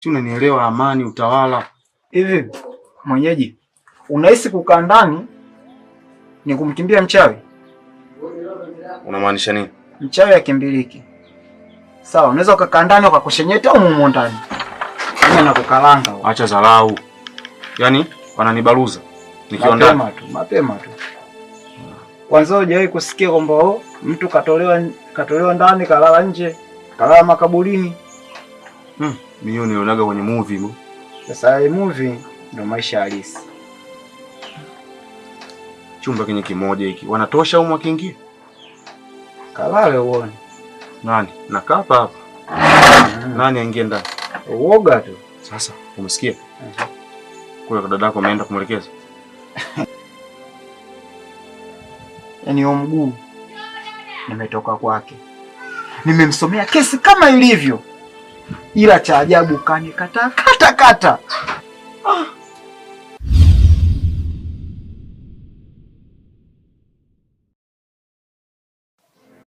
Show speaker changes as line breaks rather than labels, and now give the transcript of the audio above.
Si unanielewa? Amani, utawala.
Hivi mwenyeji, unahisi kukaa ndani ni kumkimbia mchawi?
Unamaanisha nini?
Mchawi akimbiliki. Sawa, unaweza ukakaa ndani ukakushenyeta au mumo ndani. Mimi nakukalanga.
Acha dharau. Yaani wananibaruza. Nikiwa ndani
mapema tu. Kwanza hujawahi kusikia kwamba mtu katolewa ndani, kalala nje, kalala makaburini?
Mimi nilionaga kwenye movie hiyo.
Sasa hii movie ndio maisha halisi.
Chumba kenye kimoja hiki. Wanatosha au mwakiingia?
Kalale uone.
Nani? Nakaa hapa. Nani aingie ndani?
Uoga tu.
Sasa umesikia? Kule dadako ameenda kumwelekeza.
Yaani huo mguu nimetoka kwake. Nimemsomea kesi kama ilivyo. Ila cha ajabu kanikata kata.